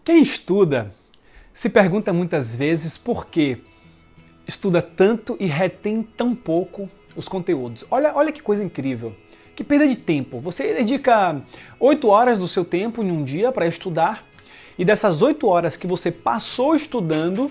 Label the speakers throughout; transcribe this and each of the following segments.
Speaker 1: Quem estuda se pergunta muitas vezes por que estuda tanto e retém tão pouco os conteúdos. Olha que coisa incrível, que perda de tempo. Você dedica 8 horas do seu tempo em um dia para estudar e dessas 8 horas que você passou estudando,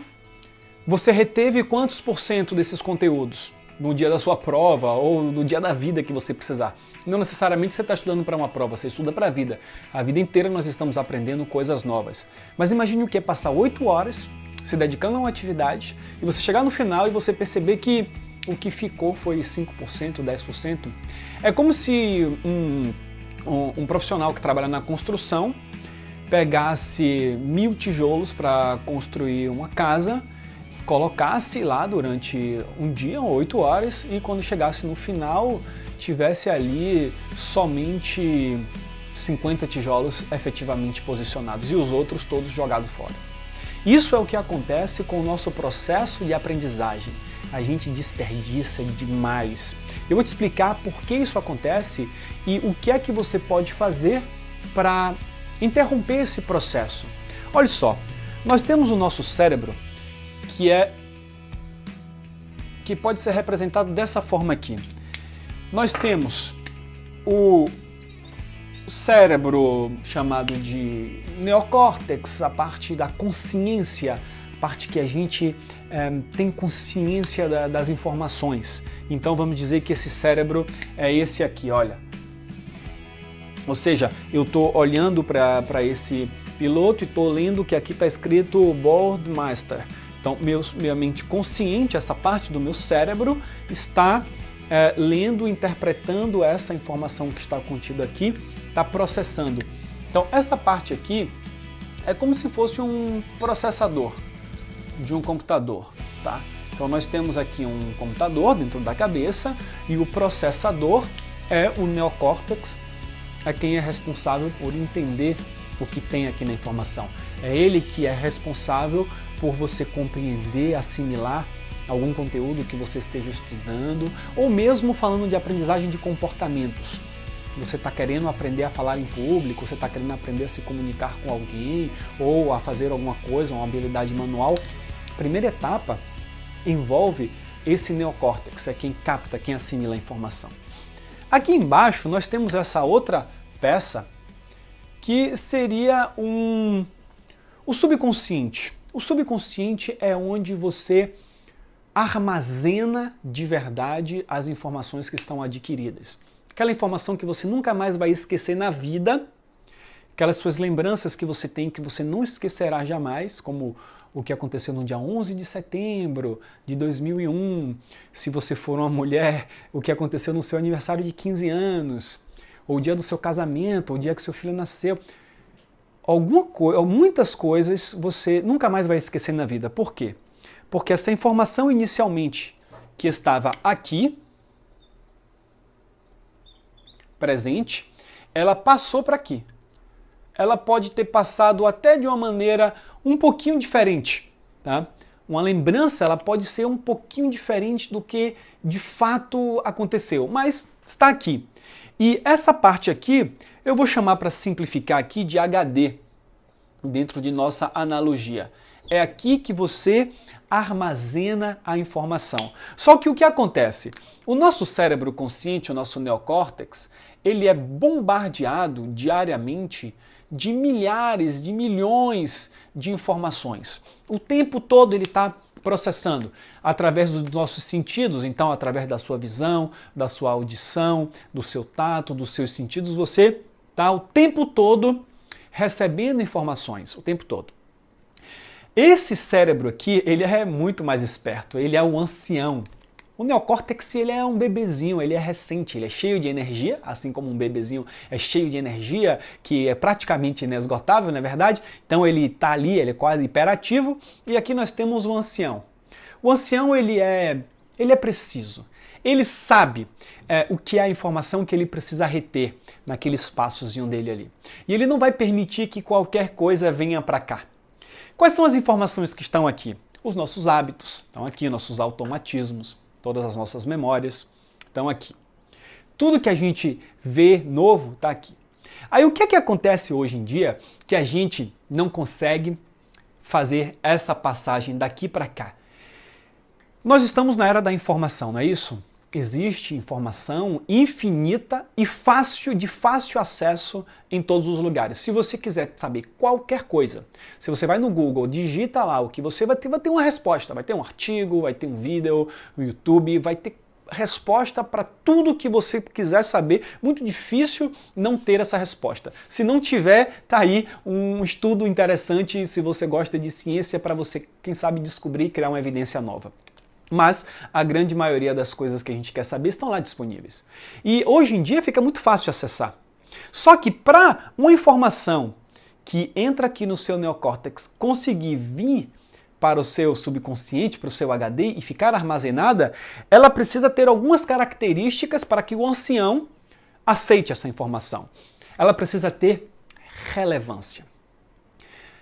Speaker 1: você reteve quantos por cento desses conteúdos no dia da sua prova ou no dia da vida que você precisar? Não necessariamente você está estudando para uma prova, você estuda para a vida. A vida inteira nós estamos aprendendo coisas novas. Mas imagine o que é passar 8 horas se dedicando a uma atividade e você chegar no final e você perceber que o que ficou foi 5%, 10%. É como se um profissional que trabalha na construção pegasse 1000 tijolos para construir uma casa, colocasse lá durante um dia, 8 horas, e quando chegasse no final, tivesse ali somente 50 tijolos efetivamente posicionados e os outros todos jogados fora. Isso é o que acontece com o nosso processo de aprendizagem. A gente desperdiça demais. Eu vou te explicar por que isso acontece e o que é que você pode fazer para interromper esse processo. Olha só, nós temos o nosso cérebro que pode ser representado dessa forma aqui. Nós temos o cérebro chamado de neocórtex, a parte da consciência, a parte que a gente tem consciência das informações. Então vamos dizer que esse cérebro é esse aqui, olha. Ou seja, eu estou olhando para esse piloto e estou lendo que aqui está escrito Boardmaster. Então, minha mente consciente, essa parte do meu cérebro, está lendo, interpretando essa informação que está contida aqui, está processando. Então, essa parte aqui é como se fosse um processador de um computador, tá? Então, nós temos aqui um computador dentro da cabeça e o processador é o neocórtex, é quem é responsável por entender o que tem aqui na informação. É ele que é responsável por você compreender, assimilar algum conteúdo que você esteja estudando, ou mesmo falando de aprendizagem de comportamentos. Você está querendo aprender a falar em público, você está querendo aprender a se comunicar com alguém, ou a fazer alguma coisa, uma habilidade manual. A primeira etapa envolve esse neocórtex, é quem capta, quem assimila a informação. Aqui embaixo nós temos essa outra peça que seria o subconsciente. O subconsciente é onde você armazena de verdade as informações que estão adquiridas. Aquela informação que você nunca mais vai esquecer na vida, aquelas suas lembranças que você tem que você não esquecerá jamais, como o que aconteceu no dia 11 de setembro de 2001, se você for uma mulher, o que aconteceu no seu aniversário de 15 anos, ou o dia do seu casamento, ou o dia que seu filho nasceu. Muitas coisas você nunca mais vai esquecer na vida. Por quê? Porque essa informação inicialmente que estava aqui, presente, ela passou para aqui. Ela pode ter passado até de uma maneira um pouquinho diferente, tá? Uma lembrança, ela pode ser um pouquinho diferente do que de fato aconteceu, mas está aqui. E essa parte aqui, eu vou chamar para simplificar aqui de HD, dentro de nossa analogia. É aqui que você armazena a informação. Só que o que acontece? O nosso cérebro consciente, o nosso neocórtex, ele é bombardeado diariamente de milhares, de milhões de informações. O tempo todo ele está processando através dos nossos sentidos, então através da sua visão, da sua audição, do seu tato, dos seus sentidos, você está o tempo todo recebendo informações, o tempo todo. Esse cérebro aqui, ele é muito mais esperto, ele é um ancião. O neocórtex, ele é um bebezinho, ele é recente, ele é cheio de energia, assim como um bebezinho é cheio de energia, que é praticamente inesgotável, não é verdade? Então ele está ali, ele é quase hiperativo, e aqui nós temos o ancião. O ancião, ele é preciso, ele sabe o que é a informação que ele precisa reter naquele espaçozinho dele ali. E ele não vai permitir que qualquer coisa venha para cá. Quais são as informações que estão aqui? Os nossos hábitos, estão aqui, nossos automatismos, todas as nossas memórias estão aqui. Tudo que a gente vê novo está aqui. Aí o que é que acontece hoje em dia que a gente não consegue fazer essa passagem daqui para cá? Nós estamos na era da informação, não é isso? Existe informação infinita e de fácil acesso em todos os lugares. Se você quiser saber qualquer coisa, se você vai no Google, digita lá o que você vai ter uma resposta. Vai ter um artigo, vai ter um vídeo no YouTube, vai ter resposta para tudo que você quiser saber. Muito difícil não ter essa resposta. Se não tiver, tá aí um estudo interessante, se você gosta de ciência, para você, quem sabe, descobrir e criar uma evidência nova. Mas a grande maioria das coisas que a gente quer saber estão lá disponíveis. E hoje em dia fica muito fácil acessar. Só que para uma informação que entra aqui no seu neocórtex conseguir vir para o seu subconsciente, para o seu HD e ficar armazenada, ela precisa ter algumas características para que o ancião aceite essa informação. Ela precisa ter relevância.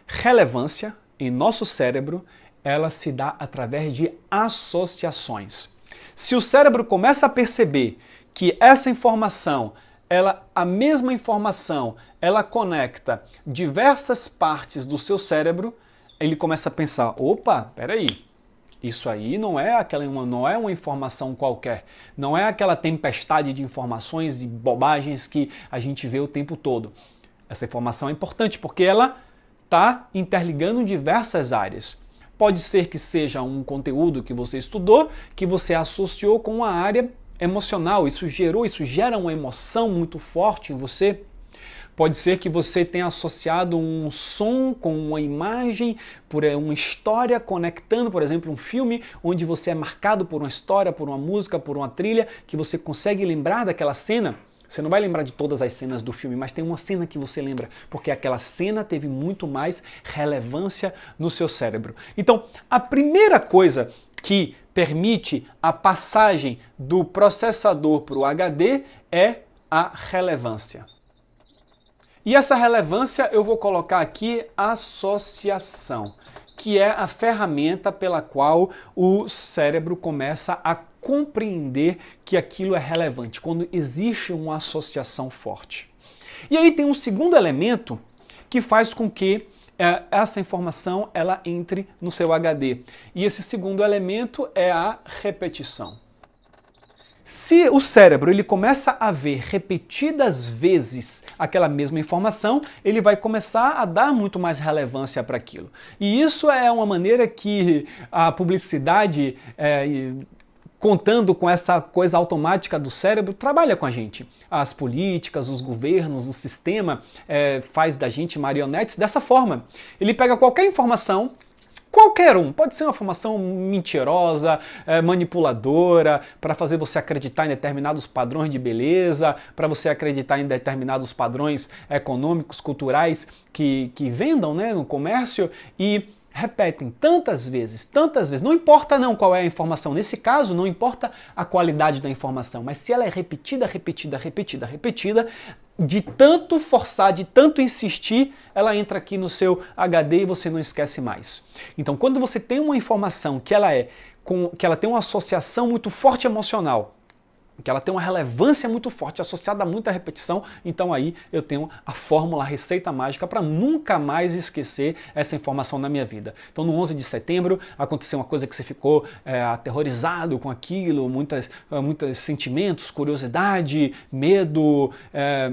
Speaker 1: Relevância em nosso cérebro, ela se dá através de associações. Se o cérebro começa a perceber que essa informação, a mesma informação, ela conecta diversas partes do seu cérebro, ele começa a pensar, opa, peraí, isso aí não é uma informação qualquer, não é aquela tempestade de informações, de bobagens que a gente vê o tempo todo. Essa informação é importante porque ela está interligando diversas áreas. Pode ser que seja um conteúdo que você estudou, que você associou com uma área emocional, isso gera uma emoção muito forte em você. Pode ser que você tenha associado um som com uma imagem, por uma história conectando, por exemplo, um filme onde você é marcado por uma história, por uma música, por uma trilha, que você consegue lembrar daquela cena. Você não vai lembrar de todas as cenas do filme, mas tem uma cena que você lembra, porque aquela cena teve muito mais relevância no seu cérebro. Então, a primeira coisa que permite a passagem do processador para o HD é a relevância. E essa relevância eu vou colocar aqui associação, que é a ferramenta pela qual o cérebro começa a compreender que aquilo é relevante, quando existe uma associação forte. E aí tem um segundo elemento que faz com que essa informação ela entre no seu HD. E esse segundo elemento é a repetição. Se o cérebro ele começa a ver repetidas vezes aquela mesma informação, ele vai começar a dar muito mais relevância para aquilo. E isso é uma maneira que a publicidade, contando com essa coisa automática do cérebro, trabalha com a gente. As políticas, os governos, o sistema faz da gente marionetes dessa forma. Ele pega qualquer informação, qualquer um, pode ser uma informação mentirosa, manipuladora, para fazer você acreditar em determinados padrões de beleza, para você acreditar em determinados padrões econômicos, culturais que vendam, né, no comércio, e repetem tantas vezes, não importa não qual é a informação, nesse caso não importa a qualidade da informação, mas se ela é repetida, de tanto forçar, de tanto insistir, ela entra aqui no seu HD e você não esquece mais. Então quando você tem uma informação que ela tem uma associação muito forte emocional, que ela tem uma relevância muito forte associada a muita repetição, então aí eu tenho a fórmula, a receita mágica para nunca mais esquecer essa informação na minha vida. Então no 11 de setembro aconteceu uma coisa que você ficou aterrorizado com aquilo, muitos sentimentos, curiosidade, medo,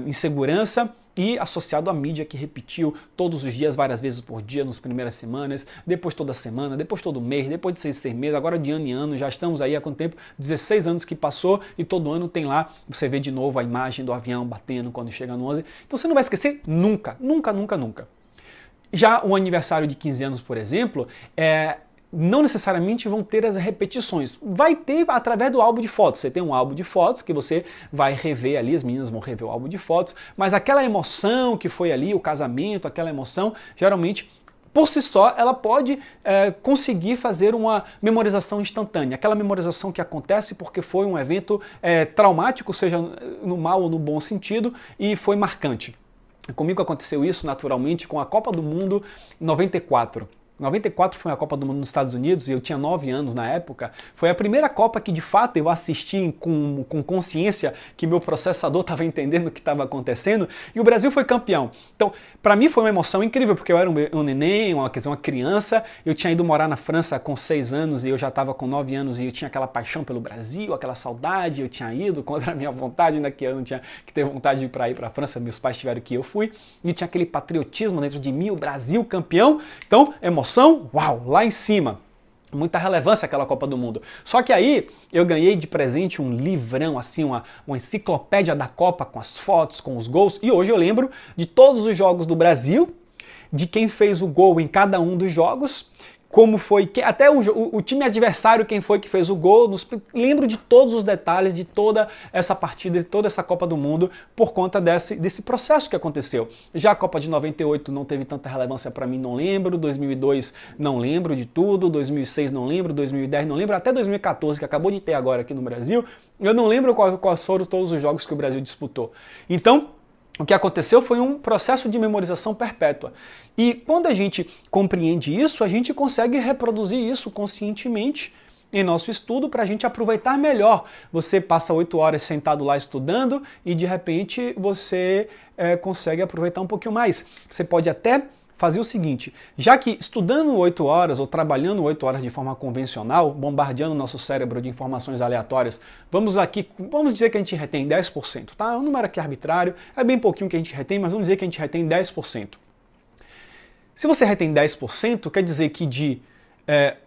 Speaker 1: insegurança, e associado à mídia que repetiu todos os dias, várias vezes por dia, nas primeiras semanas, depois toda semana, depois todo mês, depois de 6 meses, agora de ano em ano, já estamos aí há quanto tempo? 16 anos que passou e todo ano tem lá, você vê de novo a imagem do avião batendo quando chega no 11. Então você não vai esquecer nunca, nunca, nunca, nunca. Já o aniversário de 15 anos, por exemplo, não necessariamente vão ter as repetições. Vai ter através do álbum de fotos. Você tem um álbum de fotos que você vai rever ali, as meninas vão rever o álbum de fotos, mas aquela emoção que foi ali, o casamento, aquela emoção, geralmente, por si só, ela pode conseguir fazer uma memorização instantânea. Aquela memorização que acontece porque foi um evento traumático, seja no mau ou no bom sentido, e foi marcante. Comigo aconteceu isso naturalmente com a Copa do Mundo 94. 94 foi a Copa do Mundo nos Estados Unidos e eu tinha 9 anos na época. Foi a primeira Copa que de fato eu assisti com consciência que meu processador estava entendendo o que estava acontecendo e o Brasil foi campeão. Então, para mim foi uma emoção incrível, porque eu era um neném, uma criança, eu tinha ido morar na França com 6 anos e eu já estava com 9 anos e eu tinha aquela paixão pelo Brasil, aquela saudade, eu tinha ido contra a minha vontade, ainda que eu não tinha que ter vontade de ir para a França, meus pais tiveram que ir, eu fui, e tinha aquele patriotismo dentro de mim, o Brasil campeão, então emoção, uau, lá em cima. Muita relevância aquela Copa do Mundo. Só que aí eu ganhei de presente um livrão, assim, uma enciclopédia da Copa com as fotos, com os gols. E hoje eu lembro de todos os jogos do Brasil, de quem fez o gol em cada um dos jogos, como foi, até o time adversário, quem foi que fez o gol. Lembro de todos os detalhes de toda essa partida, de toda essa Copa do Mundo, por conta desse processo que aconteceu. Já a Copa de 98 não teve tanta relevância para mim, não lembro. 2002 não lembro de tudo, 2006 não lembro, 2010 não lembro, até 2014, que acabou de ter agora aqui no Brasil, eu não lembro quais foram todos os jogos que o Brasil disputou. Então, o que aconteceu foi um processo de memorização perpétua. E quando a gente compreende isso, a gente consegue reproduzir isso conscientemente em nosso estudo para a gente aproveitar melhor. Você passa 8 horas sentado lá estudando e de repente você consegue aproveitar um pouquinho mais. Você pode até fazer o seguinte, já que estudando 8 horas ou trabalhando 8 horas de forma convencional, bombardeando o nosso cérebro de informações aleatórias, vamos dizer que a gente retém 10%, tá? É um número aqui arbitrário, é bem pouquinho que a gente retém, mas vamos dizer que a gente retém 10%. Se você retém 10%, quer dizer que de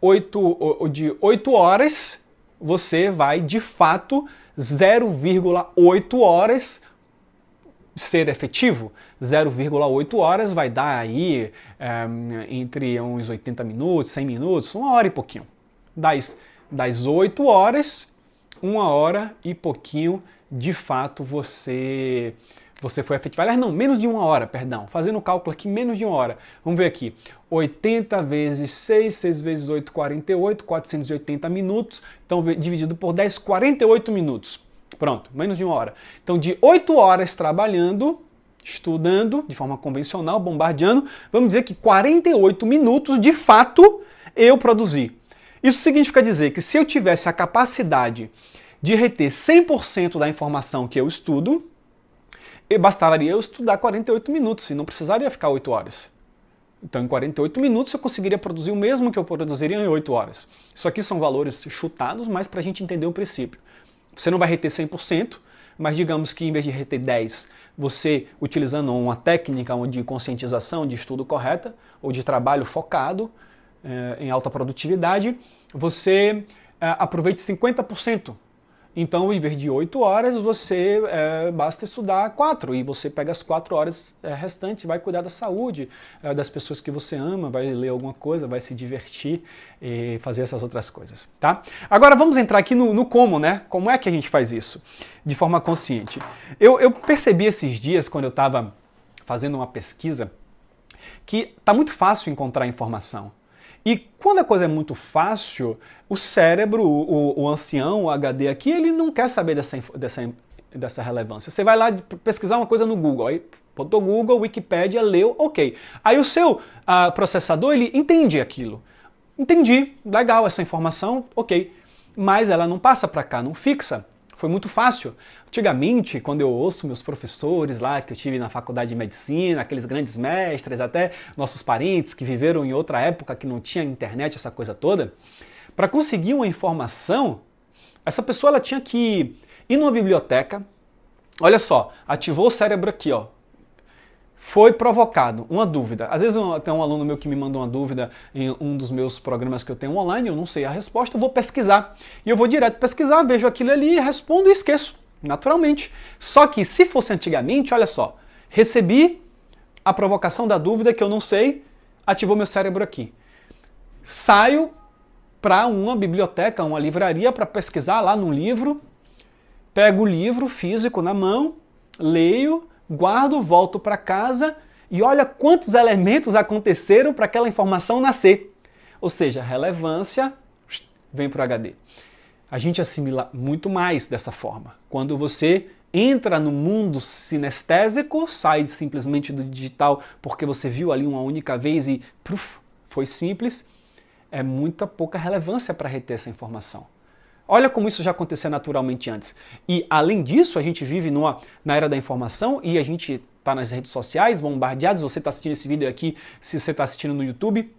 Speaker 1: 8 horas, você vai, de fato, 0,8 horas ser efetivo. 0,8 horas vai dar aí entre uns 80 minutos, 100 minutos, 1 hora e pouquinho. Das 8 horas, 1 hora e pouquinho, de fato, você foi efetivo. Aliás, não, menos de 1 hora, perdão. Fazendo o cálculo aqui, menos de 1 hora. Vamos ver aqui. 80 vezes 6, 6 vezes 8, 48, 480 minutos. Então, dividido por 10, 48 minutos. Pronto, menos de 1 hora. Então, de 8 horas trabalhando, estudando, de forma convencional, bombardeando, vamos dizer que 48 minutos, de fato, eu produzi. Isso significa dizer que se eu tivesse a capacidade de reter 100% da informação que eu estudo, bastaria eu estudar 48 minutos e não precisaria ficar 8 horas. Então, em 48 minutos eu conseguiria produzir o mesmo que eu produziria em 8 horas. Isso aqui são valores chutados, mas para a gente entender o princípio. Você não vai reter 100%, mas digamos que em vez de reter 10%, você, utilizando uma técnica de conscientização, de estudo correta, ou de trabalho focado em alta produtividade, você aproveite 50%. Então, em vez de 8 horas, você basta estudar 4 e você pega as 4 horas restantes, vai cuidar da saúde das pessoas que você ama, vai ler alguma coisa, vai se divertir e fazer essas outras coisas, tá? Agora vamos entrar aqui no como, né? Como é que a gente faz isso de forma consciente? Eu percebi esses dias, quando eu estava fazendo uma pesquisa, que está muito fácil encontrar informação. E quando a coisa é muito fácil, o cérebro, o ancião, o HD aqui, ele não quer saber dessa relevância. Você vai lá pesquisar uma coisa no Google, aí botou Google, Wikipédia, leu, ok. Aí o seu processador, ele entende aquilo. Entendi, legal essa informação, ok. Mas ela não passa para cá, não fixa. Foi muito fácil. Antigamente, quando eu ouço meus professores lá, que eu tive na faculdade de medicina, aqueles grandes mestres, até nossos parentes que viveram em outra época que não tinha internet, essa coisa toda, para conseguir uma informação, essa pessoa ela tinha que ir numa biblioteca, olha só, ativou o cérebro aqui, ó. Foi provocado uma dúvida. Às vezes tem um aluno meu que me manda uma dúvida em um dos meus programas que eu tenho online, eu não sei a resposta, eu vou pesquisar. E eu vou direto pesquisar, vejo aquilo ali, respondo e esqueço, naturalmente. Só que se fosse antigamente, olha só, recebi a provocação da dúvida que eu não sei, ativou meu cérebro aqui. Saio para uma biblioteca, uma livraria para pesquisar lá num livro, pego o livro físico na mão, leio, guardo, volto para casa e olha quantos elementos aconteceram para aquela informação nascer. Ou seja, a relevância vem para o HD. A gente assimila muito mais dessa forma. Quando você entra no mundo sinestésico, sai simplesmente do digital porque você viu ali uma única vez e foi simples, é muita pouca relevância para reter essa informação. Olha como isso já acontecia naturalmente antes. E, além disso, a gente vive na era da informação e a gente está nas redes sociais, bombardeados. Você está assistindo esse vídeo aqui, se você está assistindo no YouTube,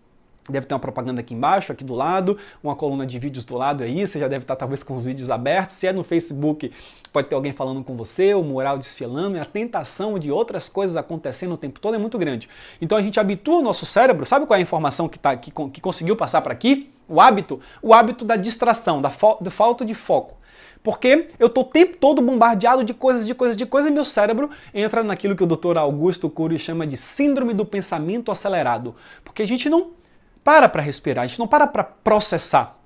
Speaker 1: deve ter uma propaganda aqui embaixo, aqui do lado, uma coluna de vídeos do lado aí, você já deve estar talvez com os vídeos abertos. Se é no Facebook, pode ter alguém falando com você, o mural desfilando, e a tentação de outras coisas acontecendo o tempo todo é muito grande. Então a gente habitua o nosso cérebro, sabe qual é a informação que conseguiu passar para aqui? O hábito da distração, da falta de foco. Porque eu estou o tempo todo bombardeado de coisas, e meu cérebro entra naquilo que o Dr. Augusto Cury chama de síndrome do pensamento acelerado. Porque a gente não para respirar, a gente não para processar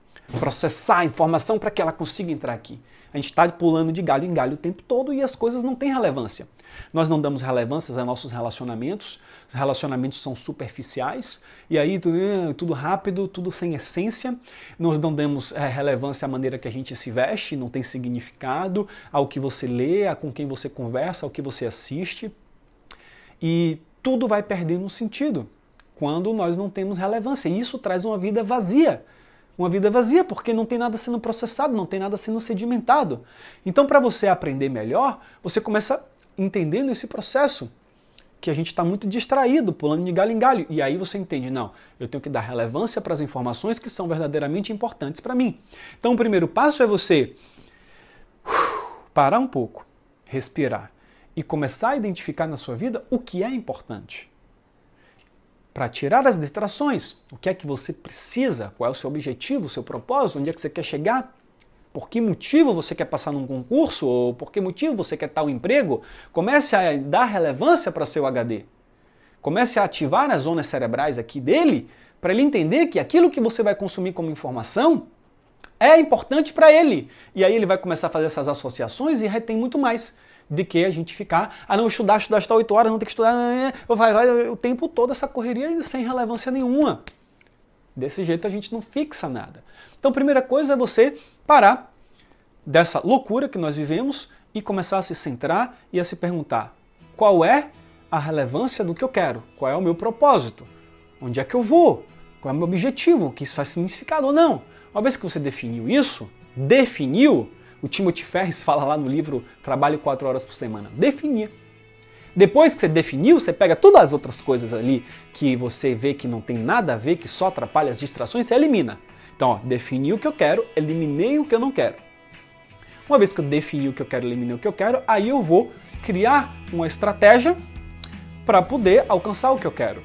Speaker 1: a informação para que ela consiga entrar aqui. A gente está pulando de galho em galho o tempo todo e as coisas não têm relevância. Nós não damos relevância a nossos relacionamentos, os relacionamentos são superficiais, e aí tudo rápido, tudo sem essência. Nós não damos relevância à maneira que a gente se veste, não tem significado, ao que você lê, a com quem você conversa, ao que você assiste. E tudo vai perdendo sentido quando nós não temos relevância. E isso traz uma vida vazia. Uma vida vazia porque não tem nada sendo processado, não tem nada sendo sedimentado. Então, para você aprender melhor, você começa entendendo esse processo, que a gente está muito distraído, pulando de galho em galho. E aí você entende, não, eu tenho que dar relevância para as informações que são verdadeiramente importantes para mim. Então, o primeiro passo é você parar um pouco, respirar e começar a identificar na sua vida o que é importante. Para tirar as distrações, o que é que você precisa, qual é o seu objetivo, o seu propósito, onde é que você quer chegar, por que motivo você quer passar num concurso, ou por que motivo você quer tal emprego. Comece a dar relevância para seu HD. Comece a ativar as zonas cerebrais aqui dele, para ele entender que aquilo que você vai consumir como informação é importante para ele. E aí ele vai começar a fazer essas associações e retém muito mais de que a gente ficar, não, estudar 8 horas, não tem que estudar, vai o tempo todo essa correria sem relevância nenhuma. Desse jeito a gente não fixa nada. Então a primeira coisa é você parar dessa loucura que nós vivemos e começar a se centrar e a se perguntar qual é a relevância do que eu quero, qual é o meu propósito, onde é que eu vou, qual é o meu objetivo, que isso faz significado ou não. Uma vez que você definiu isso, o Timothy Ferriss fala lá no livro Trabalho 4 horas por semana. Definir. Depois que você definiu, você pega todas as outras coisas ali que você vê que não tem nada a ver, que só atrapalha as distrações, você elimina. Então, defini o que eu quero, eliminei o que eu não quero. Uma vez que eu defini o que eu quero, eliminei o que eu quero, aí eu vou criar uma estratégia para poder alcançar o que eu quero.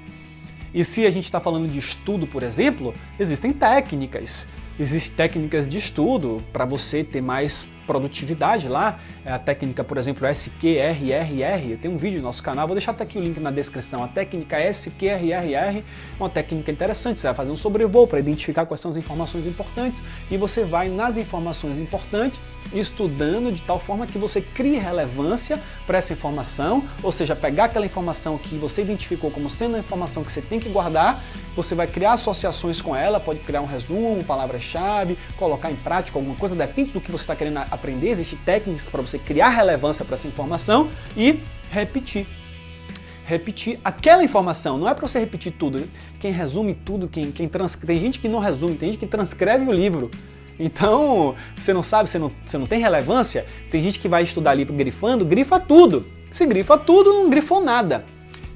Speaker 1: E se a gente está falando de estudo, por exemplo, existem técnicas. Existem técnicas de estudo para você ter mais produtividade lá. A técnica, por exemplo, SQRRR. Tem um vídeo no nosso canal, vou deixar até aqui o link na descrição. A técnica SQRRR é uma técnica interessante. Você vai fazer um sobrevoo para identificar quais são as informações importantes e você vai nas informações importantes estudando de tal forma que você crie relevância para essa informação, ou seja, pegar aquela informação que você identificou como sendo a informação que você tem que guardar, você vai criar associações com ela, pode criar um resumo, palavra-chave, colocar em prática alguma coisa, depende do que você está querendo aprender, existem técnicas para você criar relevância para essa informação e repetir. Repetir aquela informação, não é para você repetir tudo. Quem resume tudo, tem gente que não resume, tem gente que transcreve o livro. Então, você não sabe, você não tem relevância, tem gente que vai estudar ali grifando, grifa tudo. Se grifa tudo, não grifou nada.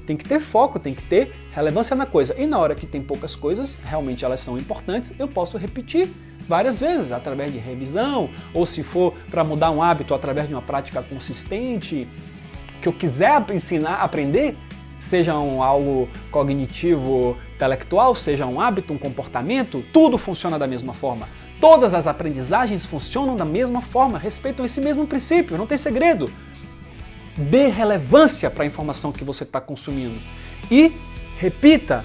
Speaker 1: Tem que ter foco, tem que ter relevância na coisa. E na hora que tem poucas coisas, realmente elas são importantes, eu posso repetir várias vezes, através de revisão, ou se for para mudar um hábito, através de uma prática consistente, que eu quiser ensinar, aprender, seja algo cognitivo, intelectual, seja um hábito, um comportamento, tudo funciona da mesma forma. Todas as aprendizagens funcionam da mesma forma, respeitam esse mesmo princípio, não tem segredo. Dê relevância para a informação que você está consumindo. E repita,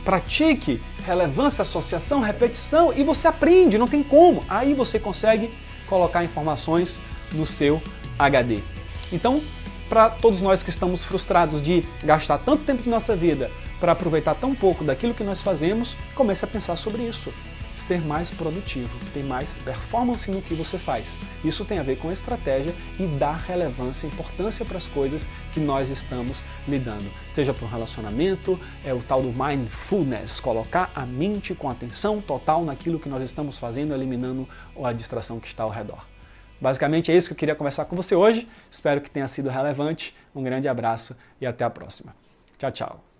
Speaker 1: pratique relevância, associação, repetição e você aprende, não tem como. Aí você consegue colocar informações no seu HD. Então, para todos nós que estamos frustrados de gastar tanto tempo de nossa vida para aproveitar tão pouco daquilo que nós fazemos, comece a pensar sobre isso. ser mais produtivo, ter mais performance no que você faz. Isso tem a ver com estratégia e dar relevância, importância para as coisas que nós estamos lidando. Seja para um relacionamento, é o tal do mindfulness, colocar a mente com atenção total naquilo que nós estamos fazendo, eliminando a distração que está ao redor. Basicamente é isso que eu queria conversar com você hoje. Espero que tenha sido relevante. Um grande abraço e até a próxima. Tchau, tchau.